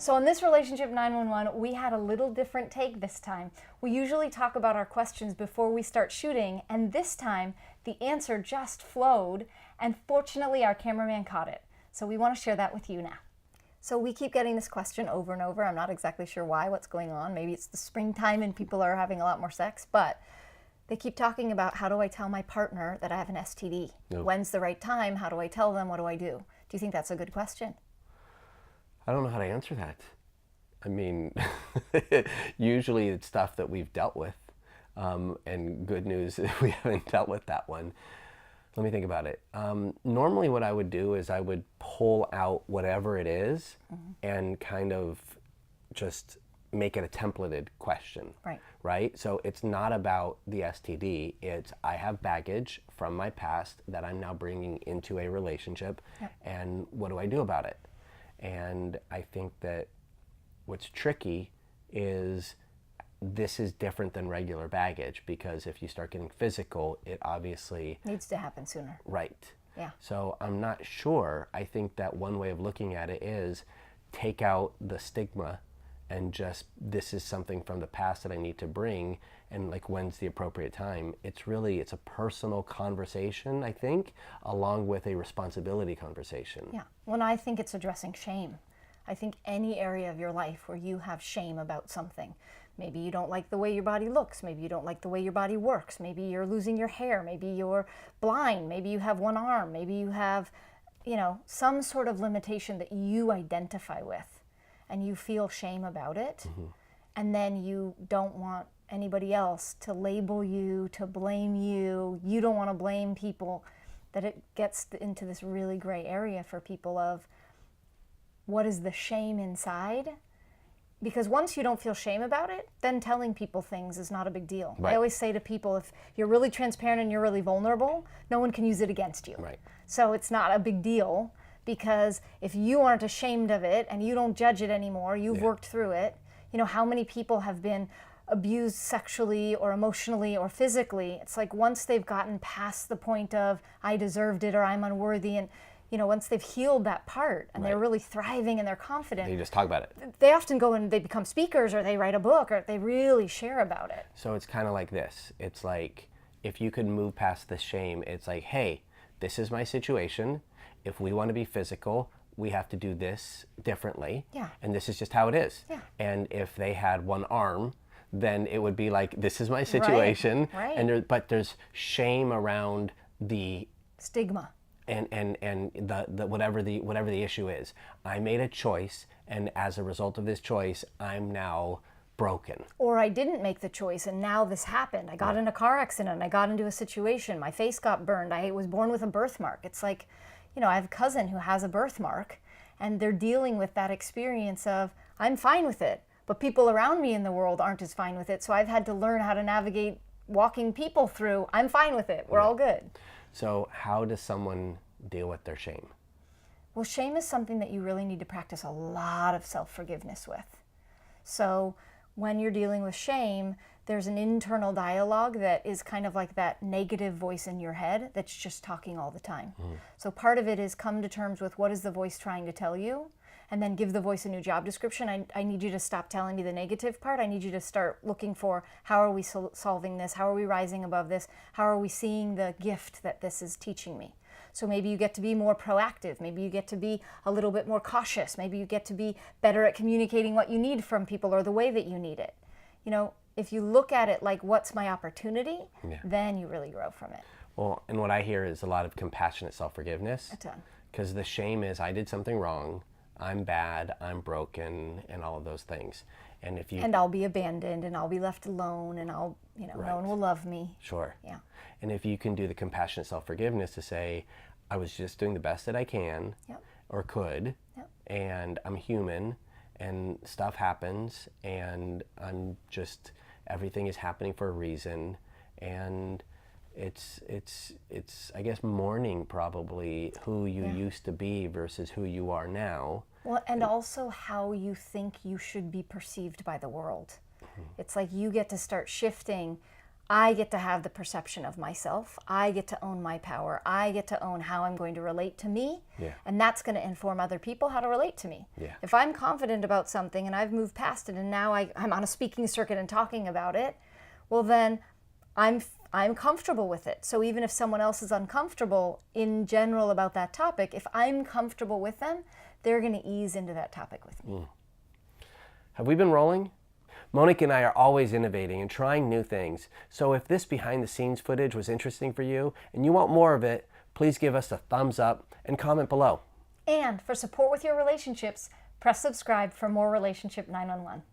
So on this Relationship 911, we had a little different take this time. We usually talk about our questions before we start shooting, and this time the answer just flowed, and fortunately our cameraman caught it. So we want to share that with you now. So we keep getting this question over and over. I'm not exactly sure why, what's going on. Maybe it's the springtime and people are having a lot more sex, but they keep talking about, how do I tell my partner that I have an STD? Nope. When's the right time? How do I tell them? What do I do? Do you think that's a good question? I don't know how to answer that. I mean, usually it's stuff that we've dealt with, and good news if we haven't dealt with that one. Let me think about it. Normally what I would do is I would pull out whatever it is and kind of just make it a templated question. Right? So it's not about the STD. It's, I have baggage from my past that I'm now bringing into a relationship, and what do I do about it? And I think that what's tricky is this is different than regular baggage, because if you start getting physical, it obviously needs to happen sooner. Right. Yeah. So I'm not sure. I think that one way of looking at it is take out the stigma and just, this is something from the past that I need to bring, and like, when's the appropriate time? It's a personal conversation, I think, along with a responsibility conversation. Yeah. Well, I think it's addressing shame. I think any area of your life where you have shame about something, maybe you don't like the way your body looks, maybe you don't like the way your body works, maybe you're losing your hair, maybe you're blind, maybe you have one arm, maybe you have, some sort of limitation that you identify with, and you feel shame about it, and then you don't want anybody else to label you, to blame you, you don't want to blame people, that it gets into this really gray area for people of, what is the shame inside? Because once you don't feel shame about it, then telling people things is not a big deal. Right. I always say to people, if you're really transparent and you're really vulnerable, no one can use it against you. Right. So it's not a big deal, because if you aren't ashamed of it and you don't judge it anymore, you've worked through it. How many people have been abused sexually or emotionally or physically? It's like, once they've gotten past the point of, I deserved it or I'm unworthy, and once they've healed that part and they're really thriving and they're confident, They just talk about it. they often go and they become speakers, or they write a book, or they really share about it. So it's kind of like this. It's like, if you could move past the shame, it's like, hey, this is my situation. If we want to be physical, we have to do this differently. Yeah. And this is just how it is. Yeah. And if they had one arm, then it would be like, this is my situation. Right. And but there's shame around the Stigma. and the whatever the issue is. I made a choice, and as a result of this choice, I'm now broken. Or I didn't make the choice and now this happened. I got in a car accident, I got into a situation, my face got burned, I was born with a birthmark. It's like, I have a cousin who has a birthmark, and they're dealing with that experience of, I'm fine with it, but people around me in the world aren't as fine with it, so I've had to learn how to navigate walking people through, I'm fine with it, we're all good. So how does someone deal with their shame? Well, shame is something that you really need to practice a lot of self-forgiveness with. So when you're dealing with shame, there's an internal dialogue that is kind of like that negative voice in your head that's just talking all the time. So part of it is come to terms with, what is the voice trying to tell you? And then give the voice a new job description. I need you to stop telling me the negative part. I need you to start looking for, how are we solving this? How are we rising above this? How are we seeing the gift that this is teaching me? So maybe you get to be more proactive. Maybe you get to be a little bit more cautious. Maybe you get to be better at communicating what you need from people, or the way that you need it. If you look at it like, what's my opportunity, then you really grow from it. Well, and what I hear is a lot of compassionate self-forgiveness. A ton. Because the shame is, I did something wrong, I'm bad, I'm broken, and all of those things. And if you and I'll be abandoned, and I'll be left alone, and I'll, no one will love me. Sure. Yeah. And if you can do the compassionate self-forgiveness to say, I was just doing the best that I can, or could, and I'm human, and stuff happens, and I'm just, everything is happening for a reason, and it's I guess mourning probably who you used to be versus who you are now. Well, and also how you think you should be perceived by the world. It's like you get to start shifting. I get to have the perception of myself. I get to own my power. I get to own how I'm going to relate to me. Yeah. And that's going to inform other people how to relate to me. Yeah. If I'm confident about something and I've moved past it and now I'm on a speaking circuit and talking about it, well then I'm comfortable with it. So even if someone else is uncomfortable in general about that topic, if I'm comfortable with them, they're going to ease into that topic with me. Have we been rolling? Monika and I are always innovating and trying new things. So if this behind the scenes footage was interesting for you and you want more of it, please give us a thumbs up and comment below. And for support with your relationships, press subscribe for more Relationship 911.